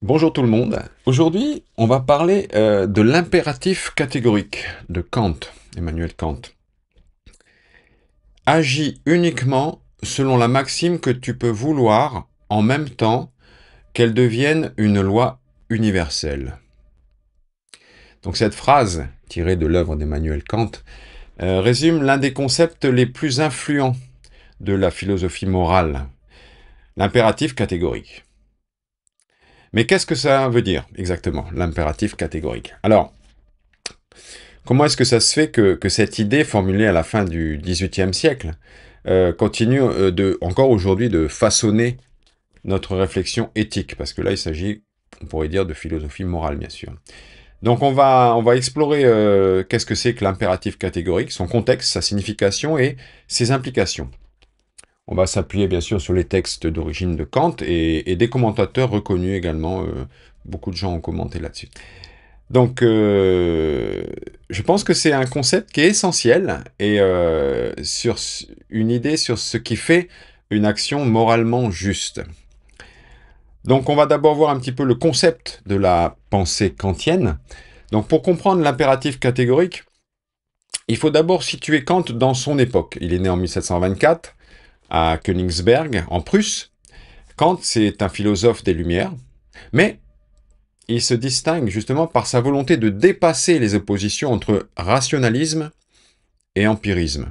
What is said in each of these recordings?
Bonjour tout le monde. Aujourd'hui, on va parler de l'impératif catégorique de Kant, Emmanuel Kant. Agis uniquement selon la maxime que tu peux vouloir en même temps qu'elle devienne une loi universelle. Donc cette phrase, tirée de l'œuvre d'Emmanuel Kant, résume l'un des concepts les plus influents de la philosophie morale, l'impératif catégorique. Mais qu'est-ce que ça veut dire exactement, l'impératif catégorique? Alors, comment est-ce que ça se fait que cette idée formulée à la fin du XVIIIe siècle continue encore aujourd'hui de façonner notre réflexion éthique? Parce que là, il s'agit, on pourrait dire, de philosophie morale, bien sûr. Donc on va explorer qu'est-ce que c'est que l'impératif catégorique, son contexte, sa signification et ses implications. On va s'appuyer bien sûr sur les textes d'origine de Kant et des commentateurs reconnus également. Beaucoup de gens ont commenté là-dessus. Donc, je pense que c'est un concept qui est essentiel et sur une idée sur ce qui fait une action moralement juste. Donc, on va d'abord voir un petit peu le concept de la pensée kantienne. Donc, pour comprendre l'impératif catégorique, il faut d'abord situer Kant dans son époque. Il est né en 1724 à Königsberg, en Prusse. Kant, c'est un philosophe des Lumières, mais il se distingue justement par sa volonté de dépasser les oppositions entre rationalisme et empirisme.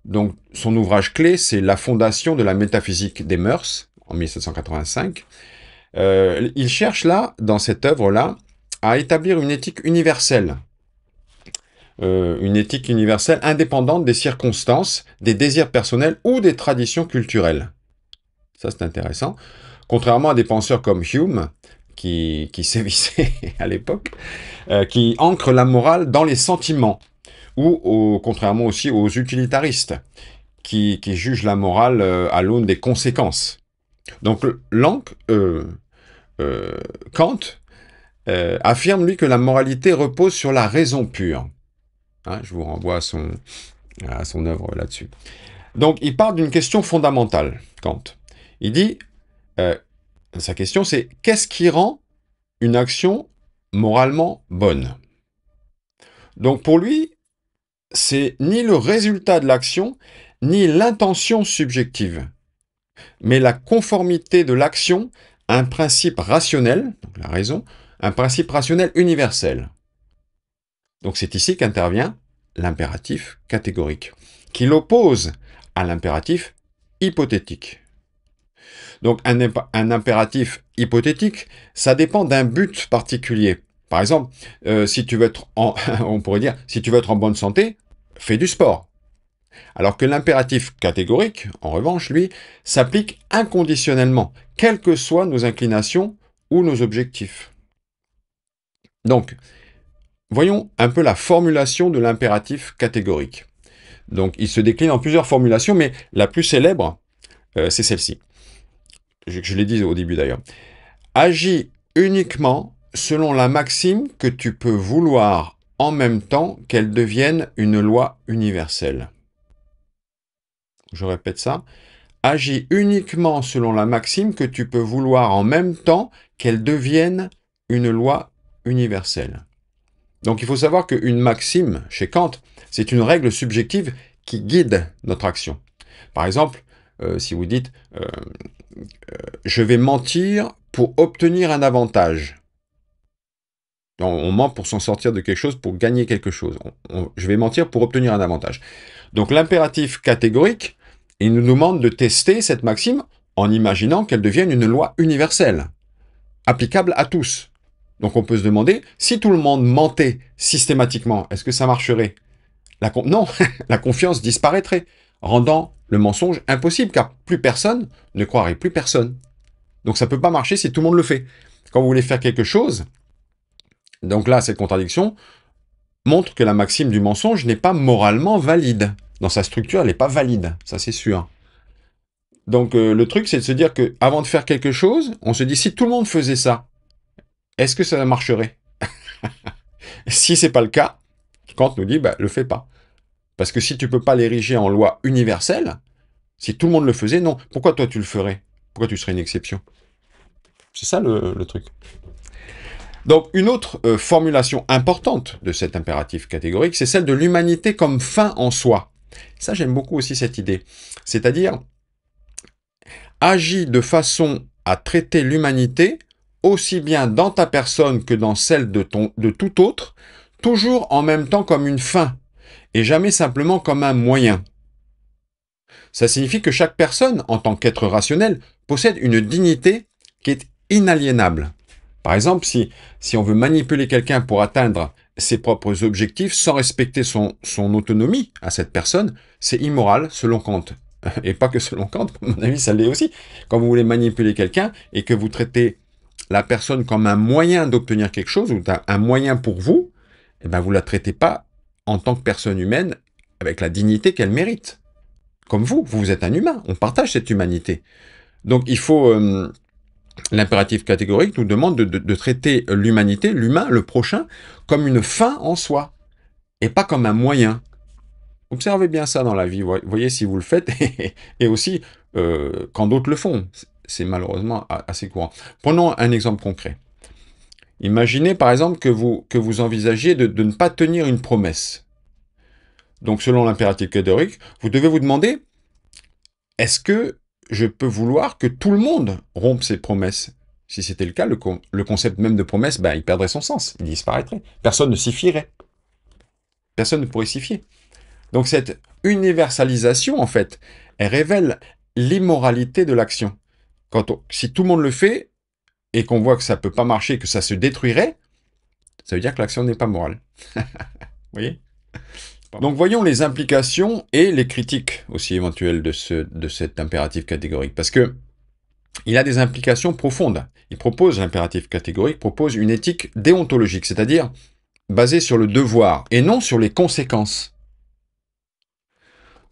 Donc, son ouvrage clé, c'est La fondation de la métaphysique des mœurs, en 1785. Il cherche là, dans cette œuvre-là, à établir une éthique universelle. Une éthique universelle indépendante des circonstances, des désirs personnels ou des traditions culturelles. Ça, c'est intéressant. Contrairement à des penseurs comme Hume, qui sévissaient à l'époque, qui ancrent la morale dans les sentiments, ou contrairement aussi aux utilitaristes, qui jugent la morale à l'aune des conséquences. Donc Kant affirme, lui, que la moralité repose sur la raison pure. Hein, je vous renvoie à son œuvre là-dessus. Donc, il part d'une question fondamentale, Kant. Il dit, sa question, c'est « Qu'est-ce qui rend une action moralement bonne ?» Donc, pour lui, c'est ni le résultat de l'action, ni l'intention subjective, mais la conformité de l'action à un principe rationnel, donc la raison, un principe rationnel universel. Donc c'est ici qu'intervient l'impératif catégorique, qui l'oppose à l'impératif hypothétique. Donc un impératif hypothétique, ça dépend d'un but particulier. Par exemple, si tu veux être on pourrait dire, si tu veux être en bonne santé, fais du sport. Alors que l'impératif catégorique, en revanche, lui, s'applique inconditionnellement, quelles que soient nos inclinations ou nos objectifs. Donc, voyons un peu la formulation de l'impératif catégorique. Donc, il se décline en plusieurs formulations, mais la plus célèbre, c'est celle-ci. Je l'ai dit au début d'ailleurs. Agis uniquement selon la maxime que tu peux vouloir en même temps qu'elle devienne une loi universelle. Je répète ça. Agis uniquement selon la maxime que tu peux vouloir en même temps qu'elle devienne une loi universelle. Donc il faut savoir qu'une maxime, chez Kant, c'est une règle subjective qui guide notre action. Par exemple, si vous dites je vais mentir pour obtenir un avantage. On ment pour s'en sortir de quelque chose, pour gagner quelque chose. Je vais mentir pour obtenir un avantage. Donc l'impératif catégorique, il nous demande de tester cette maxime en imaginant qu'elle devienne une loi universelle, applicable à tous. Donc on peut se demander, si tout le monde mentait systématiquement, est-ce que ça marcherait? Non, la confiance disparaîtrait, rendant le mensonge impossible, car plus personne ne croirait plus personne. Donc ça ne peut pas marcher si tout le monde le fait. Quand vous voulez faire quelque chose, donc là, cette contradiction montre que la maxime du mensonge n'est pas moralement valide. Dans sa structure, elle n'est pas valide, ça c'est sûr. Donc le truc, c'est de se dire que avant de faire quelque chose, on se dit, si tout le monde faisait ça, est-ce que ça marcherait? Si c'est pas le cas, Kant nous dit, le fais pas. Parce que si tu peux pas l'ériger en loi universelle, si tout le monde le faisait, non. Pourquoi toi tu le ferais? Pourquoi tu serais une exception? C'est ça le truc. Donc, une autre formulation importante de cet impératif catégorique, c'est celle de l'humanité comme fin en soi. Ça, j'aime beaucoup aussi cette idée. C'est-à-dire, agis de façon à traiter l'humanité aussi bien dans ta personne que dans celle de tout autre, toujours en même temps comme une fin, et jamais simplement comme un moyen. Ça signifie que chaque personne, en tant qu'être rationnel, possède une dignité qui est inaliénable. Par exemple, si on veut manipuler quelqu'un pour atteindre ses propres objectifs sans respecter son autonomie à cette personne, c'est immoral selon Kant. Et pas que selon Kant, à mon avis, ça l'est aussi. Quand vous voulez manipuler quelqu'un et que vous traitez la personne comme un moyen d'obtenir quelque chose, ou un moyen pour vous, eh ben vous ne la traitez pas en tant que personne humaine avec la dignité qu'elle mérite. Comme vous êtes un humain, on partage cette humanité. Donc il faut... l'impératif catégorique nous demande de traiter l'humanité, l'humain, le prochain, comme une fin en soi, et pas comme un moyen. Observez bien ça dans la vie, voyez si vous le faites, et aussi quand d'autres le font. C'est malheureusement assez courant. Prenons un exemple concret. Imaginez par exemple que vous envisagiez de ne pas tenir une promesse. Donc selon l'impératif catégorique, vous devez vous demander, est-ce que je peux vouloir que tout le monde rompe ses promesses? Si c'était le cas, le concept même de promesse, il perdrait son sens, il disparaîtrait. Personne ne s'y fierait. Personne ne pourrait s'y fier. Donc cette universalisation, en fait, elle révèle l'immoralité de l'action. Si tout le monde le fait, et qu'on voit que ça ne peut pas marcher, que ça se détruirait, ça veut dire que l'action n'est pas morale. Vous voyez? Donc voyons les implications et les critiques aussi éventuelles de cet impératif catégorique. Parce que il a des implications profondes. L'impératif catégorique propose une éthique déontologique, c'est-à-dire basée sur le devoir et non sur les conséquences.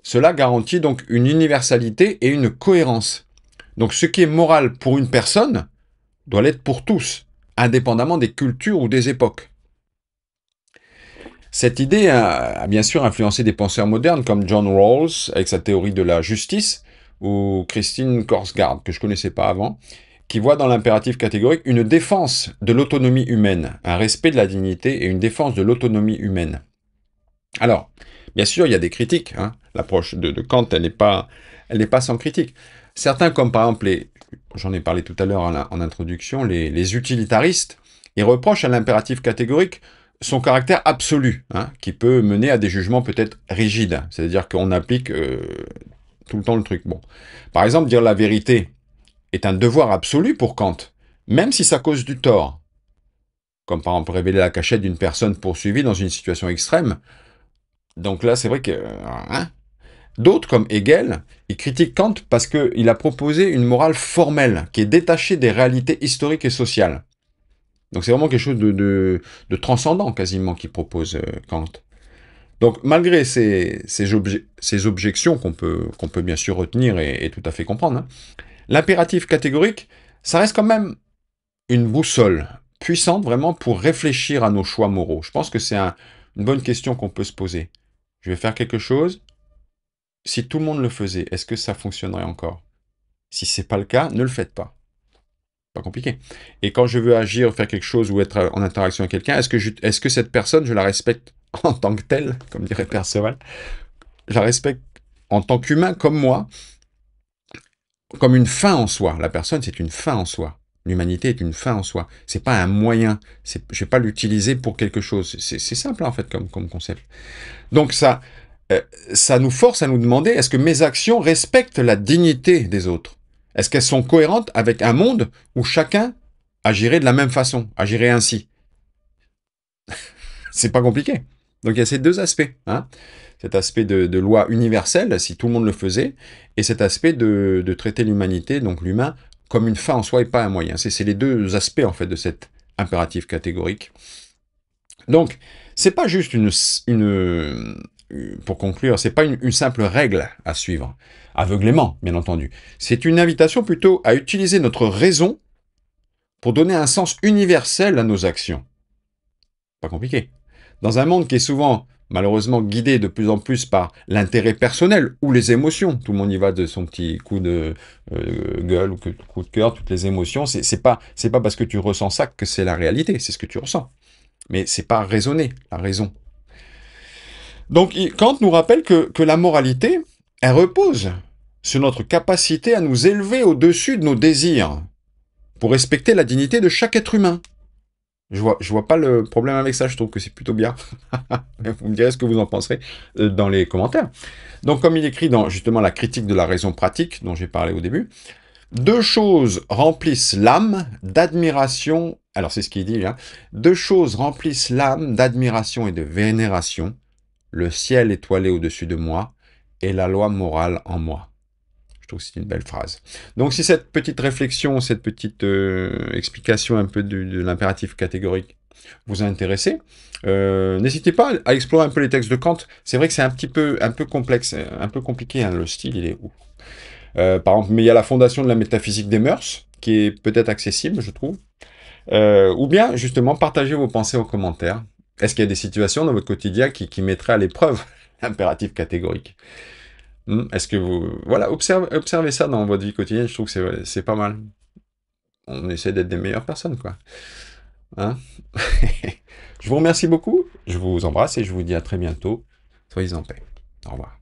Cela garantit donc une universalité et une cohérence. Donc ce qui est moral pour une personne doit l'être pour tous, indépendamment des cultures ou des époques. Cette idée a bien sûr influencé des penseurs modernes comme John Rawls avec sa théorie de la justice, ou Christine Korsgaard, que je ne connaissais pas avant, qui voit dans l'impératif catégorique une défense de l'autonomie humaine, un respect de la dignité et une défense de l'autonomie humaine. Alors, bien sûr, il y a des critiques. L'approche de Kant, elle n'est pas sans critique. Certains, comme par exemple, j'en ai parlé tout à l'heure en introduction, les utilitaristes, ils reprochent à l'impératif catégorique son caractère absolu, qui peut mener à des jugements peut-être rigides. C'est-à-dire qu'on applique tout le temps le truc. Bon. Par exemple, dire la vérité est un devoir absolu pour Kant, même si ça cause du tort. Comme par exemple révéler la cachette d'une personne poursuivie dans une situation extrême. Donc là, c'est vrai que... D'autres, comme Hegel, ils critiquent Kant parce qu'il a proposé une morale formelle qui est détachée des réalités historiques et sociales. Donc c'est vraiment quelque chose de transcendant quasiment qu'il propose Kant. Donc malgré ces objections qu'on peut bien sûr retenir et tout à fait comprendre, l'impératif catégorique, ça reste quand même une boussole puissante vraiment pour réfléchir à nos choix moraux. Je pense que c'est une bonne question qu'on peut se poser. Je vais faire quelque chose. Si tout le monde le faisait, est-ce que ça fonctionnerait encore? Si ce n'est pas le cas, ne le faites pas. Pas compliqué. Et quand je veux agir, faire quelque chose ou être en interaction avec quelqu'un, est-ce que cette personne, je la respecte en tant que telle, comme dirait Perceval? Je la respecte en tant qu'humain comme moi, comme une fin en soi. La personne, c'est une fin en soi. L'humanité est une fin en soi. C'est pas un moyen. Je ne vais pas l'utiliser pour quelque chose. C'est simple, en fait, comme concept. Donc ça nous force à nous demander, est-ce que mes actions respectent la dignité des autres? Est-ce qu'elles sont cohérentes avec un monde où chacun agirait de la même façon, agirait ainsi? C'est pas compliqué. Donc il y a ces deux aspects. Cet aspect de loi universelle, si tout le monde le faisait, et cet aspect de traiter l'humanité, donc l'humain, comme une fin en soi et pas un moyen. C'est les deux aspects, en fait, de cet impératif catégorique. Donc, c'est pas juste pour conclure, c'est pas une simple règle à suivre, aveuglément, bien entendu. C'est une invitation plutôt à utiliser notre raison pour donner un sens universel à nos actions. Pas compliqué. Dans un monde qui est souvent malheureusement guidés de plus en plus par l'intérêt personnel ou les émotions. Tout le monde y va de son petit coup de gueule ou coup de cœur, toutes les émotions. C'est pas parce que tu ressens ça que c'est la réalité, c'est ce que tu ressens. Mais c'est pas raisonné, la raison. Donc Kant nous rappelle que la moralité, elle repose sur notre capacité à nous élever au-dessus de nos désirs pour respecter la dignité de chaque être humain. Je vois pas le problème avec ça, je trouve que c'est plutôt bien. Vous me direz ce que vous en penserez dans les commentaires. Donc comme il écrit dans justement la critique de la raison pratique, dont j'ai parlé au début, deux choses remplissent l'âme d'admiration, alors c'est ce qu'il dit, hein, deux choses remplissent l'âme d'admiration et de vénération, le ciel étoilé au-dessus de moi et la loi morale en moi. Je trouve que c'est une belle phrase. Donc si cette petite réflexion, cette petite explication un peu de l'impératif catégorique vous a intéressé, n'hésitez pas à explorer un peu les textes de Kant. C'est vrai que c'est un peu complexe, un peu compliqué, hein, le style il est ouf. Par exemple, mais il y a la fondation de la métaphysique des mœurs, qui est peut-être accessible, je trouve. Ou bien, justement, partagez vos pensées en commentaire. Est-ce qu'il y a des situations dans votre quotidien qui mettraient à l'épreuve l'impératif catégorique? Est-ce que vous... Voilà, observez ça dans votre vie quotidienne, je trouve que c'est pas mal. On essaie d'être des meilleures personnes, quoi. Hein? Je vous remercie beaucoup, je vous embrasse et je vous dis à très bientôt. Soyez en paix. Au revoir.